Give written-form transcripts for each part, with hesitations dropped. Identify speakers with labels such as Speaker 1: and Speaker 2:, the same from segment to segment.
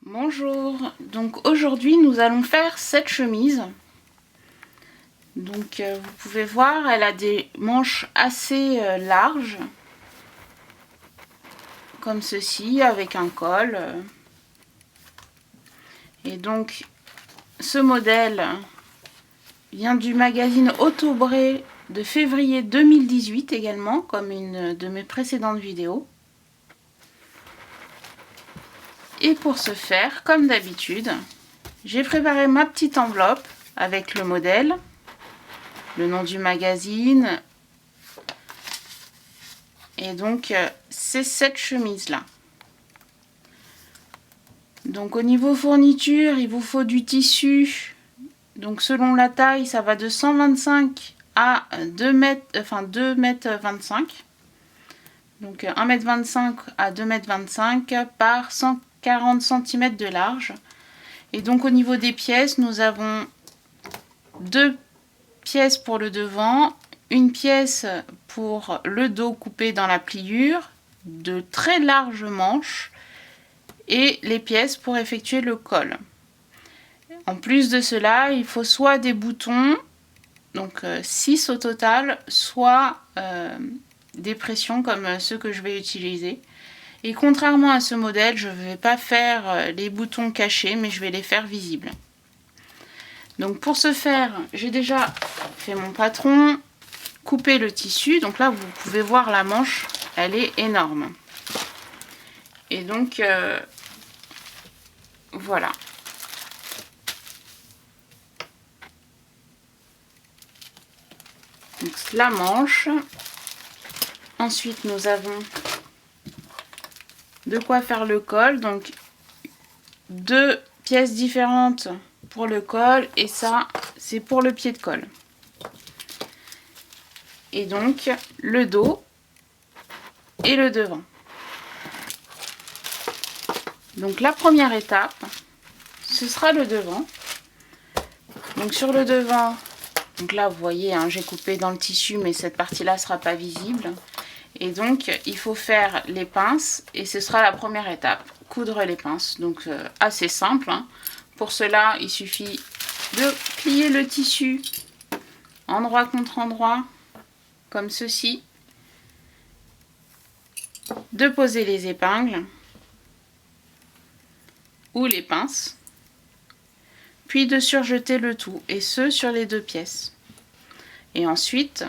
Speaker 1: Bonjour, donc aujourd'hui nous allons faire cette chemise. Donc vous pouvez voir, elle a des manches assez larges, comme ceci, avec un col. Et donc ce modèle vient du magazine Autobré de février 2018 également, comme une de mes précédentes vidéos. Et pour ce faire, comme d'habitude, j'ai préparé ma petite enveloppe avec le modèle, le nom du magazine. Et donc, c'est cette chemise-là. Donc, au niveau fourniture, il vous faut du tissu. Donc, selon la taille, ça va de 125 à 2 mètres, enfin 2,25 m. Donc, 1,25 m à 2,25 m par 140 cm de large. Et donc, au niveau des pièces, nous avons 2 pièces pour le devant, une pièce pour le dos coupé dans la pliure, de très larges manches et les pièces pour effectuer le col. En plus de cela, il faut soit des boutons, donc 6 au total, soit des pressions comme ceux que je vais utiliser. Et contrairement à ce modèle, je ne vais pas faire les boutons cachés, mais je vais les faire visibles. Donc pour ce faire, j'ai déjà fait mon patron, coupé le tissu. Donc là, vous pouvez voir la manche, elle est énorme. Et donc, voilà. Donc la manche. Ensuite, nous avons de quoi faire le col. Donc, 2 pièces différentes pour le col. Et ça, c'est pour le pied de col. Et donc, le dos et le devant. Donc, la première étape, ce sera le devant. Donc, sur le devant, donc là, vous voyez, hein, j'ai coupé dans le tissu, mais cette partie-là ne sera pas visible. Et donc, il faut faire les pinces, et ce sera la première étape, coudre les pinces. Donc, assez simple, hein. Pour cela, il suffit de plier le tissu endroit contre endroit, comme ceci. De poser les épingles, ou les pinces, puis de surjeter le tout, et ce, sur les 2 pièces. Et ensuite,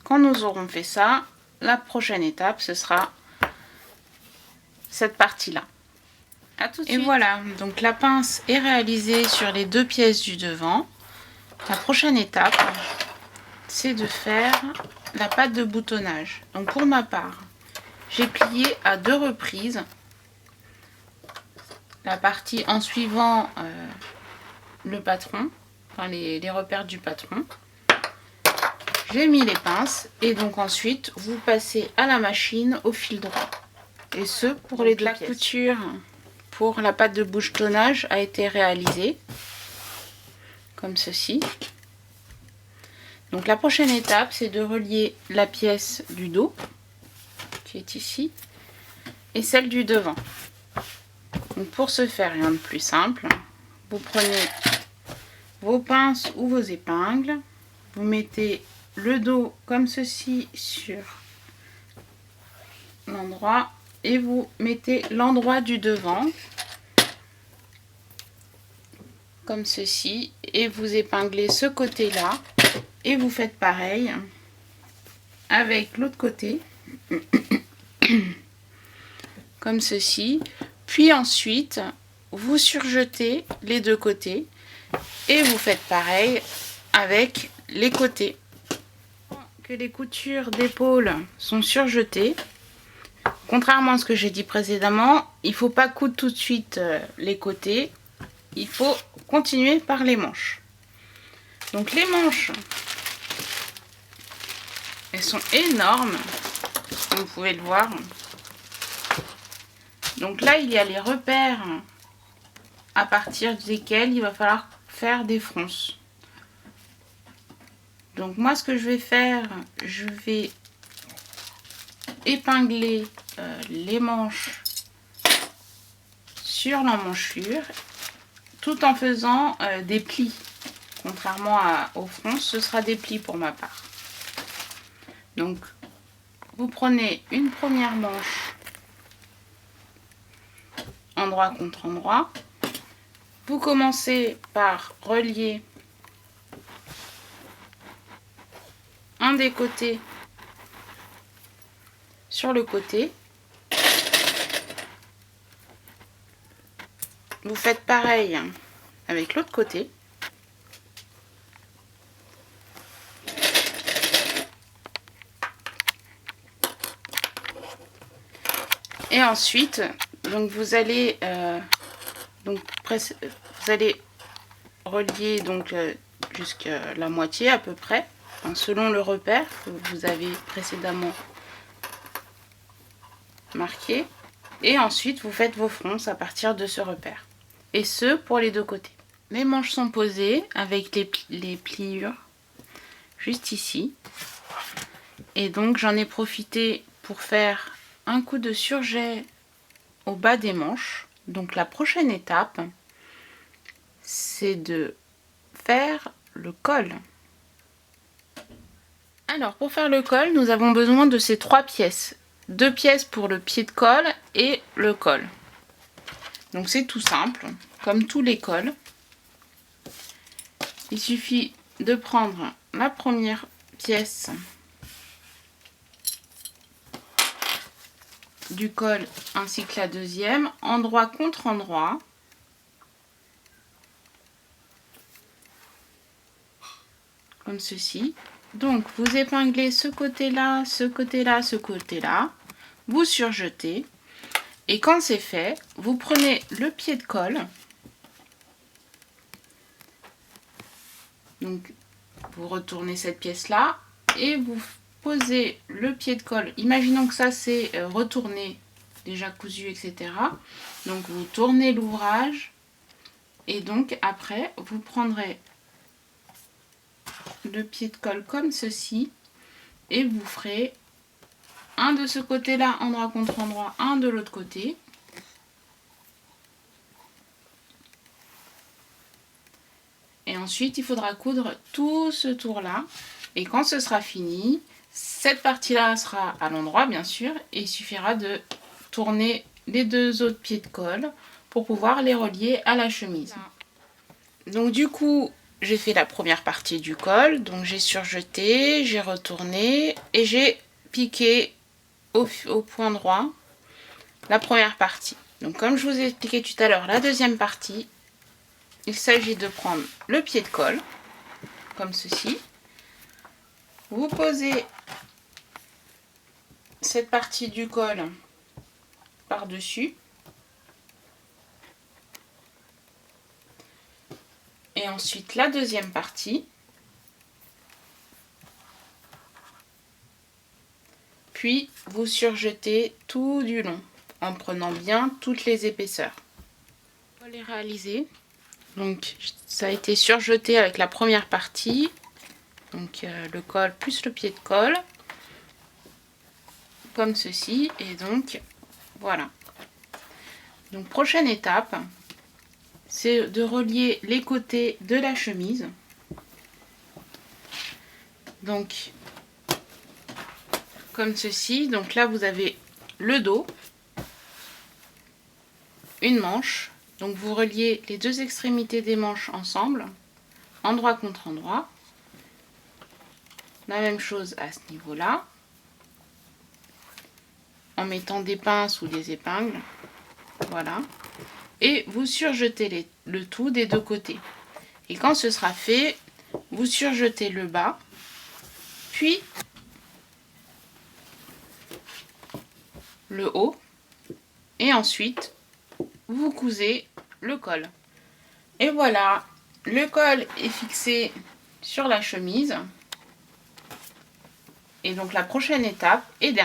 Speaker 1: quand nous aurons fait ça, la prochaine étape, ce sera cette partie-là. À tout de suite. Et voilà, donc la pince est réalisée sur les 2 pièces du devant. La prochaine étape, c'est de faire la patte de boutonnage. Donc pour ma part, j'ai plié à 2 reprises la partie en suivant le patron, enfin les repères du patron. J'ai mis les pinces et donc ensuite vous passez à la machine au fil droit. Et ce pour les 2 pièces. La couture pour la patte de boutonnage a été réalisée comme ceci. Donc la prochaine étape, c'est de relier la pièce du dos qui est ici et celle du devant. Donc pour ce faire, rien de plus simple, vous prenez vos pinces ou vos épingles, vous mettez le dos comme ceci sur l'endroit et vous mettez l'endroit du devant comme ceci et vous épinglez ce côté là et vous faites pareil avec l'autre côté comme ceci, puis ensuite vous surjetez les 2 côtés et vous faites pareil avec les côtés. Que les coutures d'épaule sont surjetées, contrairement à ce que j'ai dit précédemment, il ne faut pas coudre tout de suite les côtés, il faut continuer par les manches. Donc les manches, elles sont énormes, comme vous pouvez le voir. Donc là, il y a les repères à partir desquels il va falloir faire des fronces. Donc moi, ce que je vais faire, je vais épingler les manches sur l'emmanchure tout en faisant des plis. Contrairement au front, ce sera des plis pour ma part. Donc, vous prenez une première manche endroit contre endroit. Vous commencez par relier un des côtés sur le côté. Vous faites pareil avec l'autre côté. Et ensuite, donc vous allez relier jusqu'à la moitié à peu près, hein, selon le repère que vous avez précédemment marqué. Et ensuite, vous faites vos fronces à partir de ce repère. Et ce, pour les deux côtés. Les manches sont posées avec les pliures juste ici. Et donc, j'en ai profité pour faire un coup de surjet au bas des manches. Donc, la prochaine étape, c'est de faire le col. Alors, pour faire le col, nous avons besoin de ces 3 pièces. 2 pièces pour le pied de col et le col. Donc c'est tout simple, comme tous les cols. Il suffit de prendre la première pièce du col ainsi que la deuxième, endroit contre endroit. Comme ceci. Donc vous épinglez ce côté-là, ce côté-là, ce côté-là. Vous surjetez. Et quand c'est fait, vous prenez le pied de colle. Donc, vous retournez cette pièce-là et vous posez le pied de colle. Imaginons que ça, c'est retourné, déjà cousu, etc. Donc, vous tournez l'ouvrage. Et donc, après, vous prendrez le pied de colle comme ceci. Et vous ferez un de ce côté-là, endroit contre endroit, un de l'autre côté. Et ensuite, il faudra coudre tout ce tour-là. Et quand ce sera fini, cette partie-là sera à l'endroit, bien sûr. Et il suffira de tourner les 2 autres pieds de colle pour pouvoir les relier à la chemise. Donc du coup, j'ai fait la première partie du col. Donc j'ai surjeté, j'ai retourné et j'ai piqué au point droit la première partie. Donc comme je vous ai expliqué tout à l'heure, la deuxième partie, il s'agit de prendre le pied de colle, comme ceci. Vous posez cette partie du col par-dessus. Et ensuite la deuxième partie. Puis vous surjetez tout du long en prenant bien toutes les épaisseurs. On va les réaliser. Donc ça a été surjeté avec la première partie. Donc le col plus le pied de colle. Comme ceci. Et donc voilà. Donc prochaine étape, c'est de relier les côtés de la chemise. Donc comme ceci. Donc là vous avez le dos, une manche. Donc vous reliez les 2 extrémités des manches ensemble, endroit contre endroit. La même chose à ce niveau-là, en mettant des pinces ou des épingles. Voilà. Et vous surjetez le tout des 2 côtés. Et quand ce sera fait, vous surjetez le bas, puis le haut, et ensuite vous cousez le col. Et voilà, le col est fixé sur la chemise. Et donc la prochaine étape et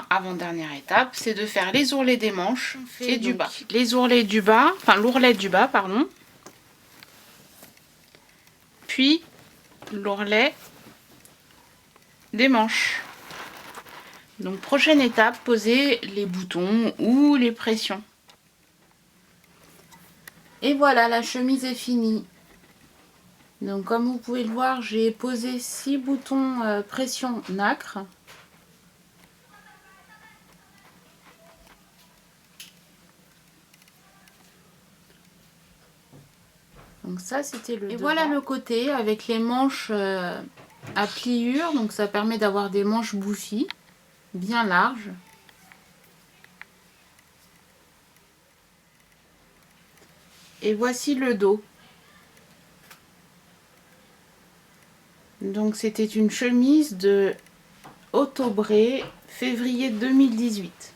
Speaker 1: avant-dernière étape, c'est de faire les ourlets des manches et du bas. Les ourlets du bas, l'ourlet du bas, pardon. Puis l'ourlet des manches. Donc prochaine étape, poser les boutons ou les pressions. Et voilà, la chemise est finie. Donc comme vous pouvez le voir, j'ai posé 6 boutons pression nacre. Donc ça c'était le devant. Voilà le côté avec les manches à pliure. Donc ça permet d'avoir des manches bouffies, bien larges. Et voici le dos. Donc c'était une chemise de Ottobré, février 2018.